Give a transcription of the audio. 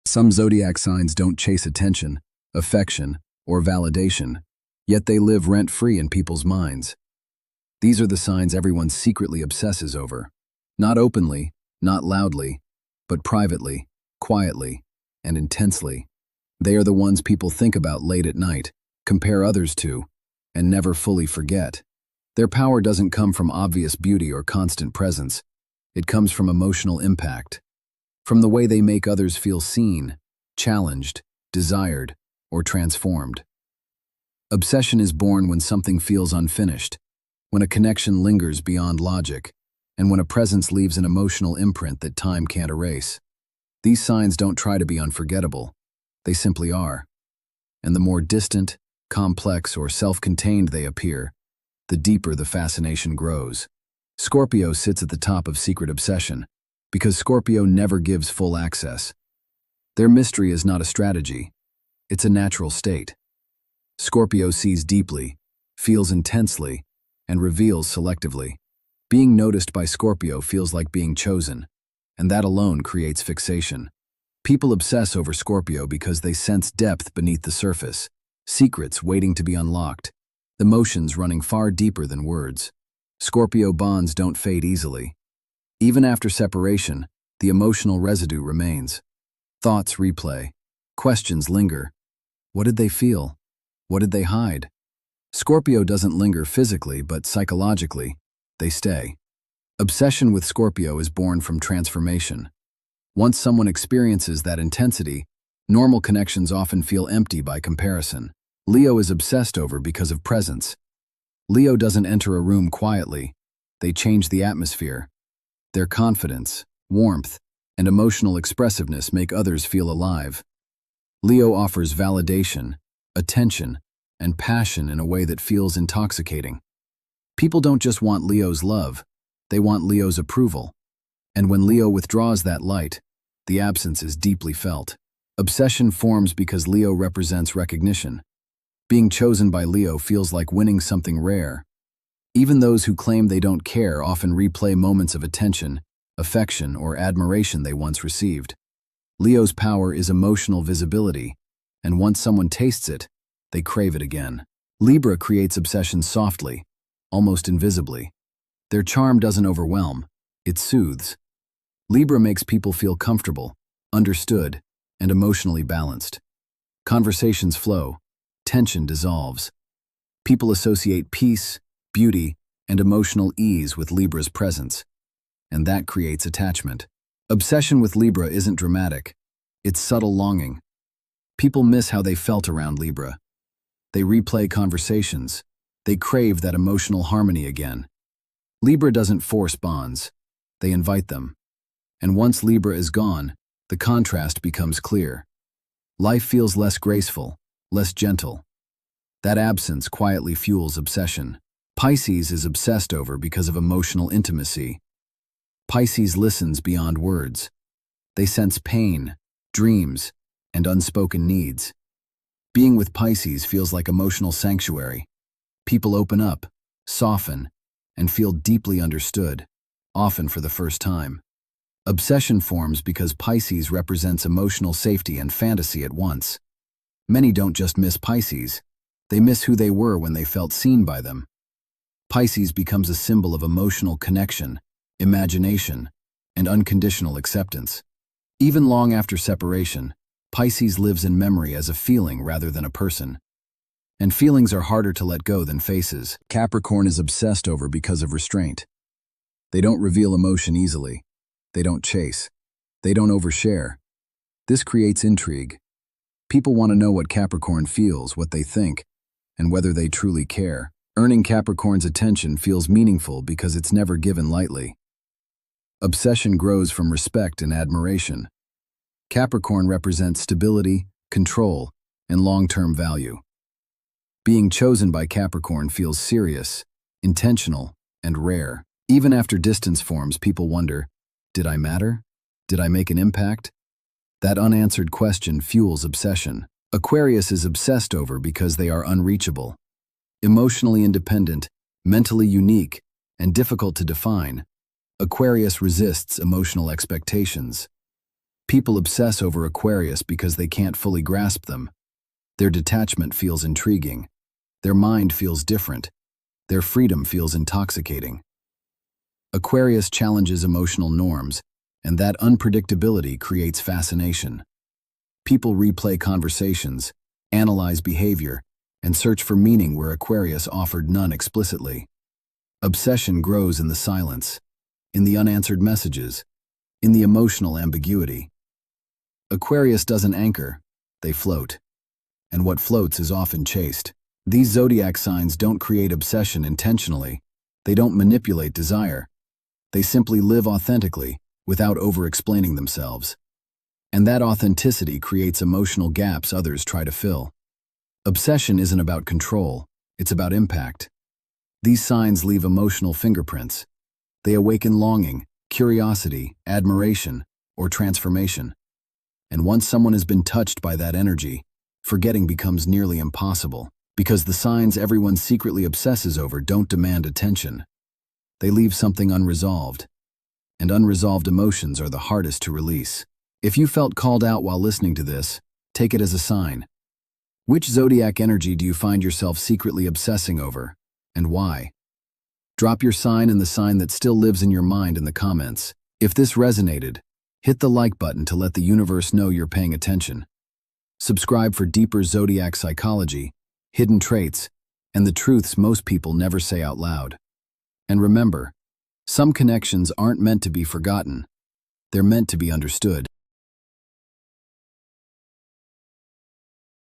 Some zodiac signs don't chase attention, affection, or validation, yet they live rent-free in people's minds. These are the signs everyone secretly obsesses over. Not openly, not loudly, but privately, quietly, and intensely. They are the ones people think about late at night, compare others to, and never fully forget. Their power doesn't come from obvious beauty or constant presence. It comes from emotional impact. From the way they make others feel seen, challenged, desired, or transformed. Obsession is born when something feels unfinished, when a connection lingers beyond logic, and when a presence leaves an emotional imprint that time can't erase. These signs don't try to be unforgettable. They simply are. And the more distant, complex, or self-contained they appear, the deeper the fascination grows. Scorpio sits at the top of secret obsession, because Scorpio never gives full access. Their mystery is not a strategy. It's a natural state. Scorpio sees deeply, feels intensely, and reveals selectively. Being noticed by Scorpio feels like being chosen, and that alone creates fixation. People obsess over Scorpio because they sense depth beneath the surface, secrets waiting to be unlocked, emotions running far deeper than words. Scorpio bonds don't fade easily. Even after separation, the emotional residue remains. Thoughts replay. Questions linger. What did they feel? What did they hide? Scorpio doesn't linger physically, but psychologically, they stay. Obsession with Scorpio is born from transformation. Once someone experiences that intensity, normal connections often feel empty by comparison. Leo is obsessed over because of presence. Leo doesn't enter a room quietly. They change the atmosphere. Their confidence, warmth, and emotional expressiveness make others feel alive. Leo offers validation, attention, and passion in a way that feels intoxicating. People don't just want Leo's love, they want Leo's approval. And when Leo withdraws that light, the absence is deeply felt. Obsession forms because Leo represents recognition. Being chosen by Leo feels like winning something rare. Even those who claim they don't care often replay moments of attention, affection, or admiration they once received. Leo's power is emotional visibility, and once someone tastes it, they crave it again. Libra creates obsession softly, almost invisibly. Their charm doesn't overwhelm, it soothes. Libra makes people feel comfortable, understood, and emotionally balanced. Conversations flow, tension dissolves. People associate peace, beauty, and emotional ease with Libra's presence, and that creates attachment. Obsession with Libra isn't dramatic, it's subtle longing. People miss how they felt around Libra. They replay conversations, they crave that emotional harmony again. Libra doesn't force bonds, they invite them. And once Libra is gone, the contrast becomes clear. Life feels less graceful, less gentle. That absence quietly fuels obsession. Pisces is obsessed over because of emotional intimacy. Pisces listens beyond words. They sense pain, dreams, and unspoken needs. Being with Pisces feels like emotional sanctuary. People open up, soften, and feel deeply understood, often for the first time. Obsession forms because Pisces represents emotional safety and fantasy at once. Many don't just miss Pisces, they miss who they were when they felt seen by them. Pisces becomes a symbol of emotional connection, imagination, and unconditional acceptance. Even long after separation, Pisces lives in memory as a feeling rather than a person. And feelings are harder to let go than faces. Capricorn is obsessed over because of restraint. They don't reveal emotion easily. They don't chase. They don't overshare. This creates intrigue. People want to know what Capricorn feels, what they think, and whether they truly care. Earning Capricorn's attention feels meaningful because it's never given lightly. Obsession grows from respect and admiration. Capricorn represents stability, control, and long-term value. Being chosen by Capricorn feels serious, intentional, and rare. Even after distance forms, people wonder, did I matter? Did I make an impact? That unanswered question fuels obsession. Aquarius is obsessed over because they are unreachable. Emotionally independent, mentally unique, and difficult to define, Aquarius resists emotional expectations. People obsess over Aquarius because they can't fully grasp them. Their detachment feels intriguing. Their mind feels different. Their freedom feels intoxicating. Aquarius challenges emotional norms, and that unpredictability creates fascination. People replay conversations, analyze behavior, and search for meaning where Aquarius offered none explicitly. Obsession grows in the silence, in the unanswered messages, in the emotional ambiguity. Aquarius doesn't anchor, they float. And what floats is often chased. These zodiac signs don't create obsession intentionally. They don't manipulate desire. They simply live authentically, without over-explaining themselves. And that authenticity creates emotional gaps others try to fill. Obsession isn't about control, it's about impact. These signs leave emotional fingerprints. They awaken longing, curiosity, admiration, or transformation. And once someone has been touched by that energy, forgetting becomes nearly impossible, because the signs everyone secretly obsesses over don't demand attention. They leave something unresolved. And unresolved emotions are the hardest to release. If you felt called out while listening to this, take it as a sign. Which zodiac energy do you find yourself secretly obsessing over, and why? Drop your sign and the sign that still lives in your mind in the comments. If this resonated, hit the like button to let the universe know you're paying attention. Subscribe for deeper zodiac psychology, hidden traits, and the truths most people never say out loud. And remember, some connections aren't meant to be forgotten. They're meant to be understood.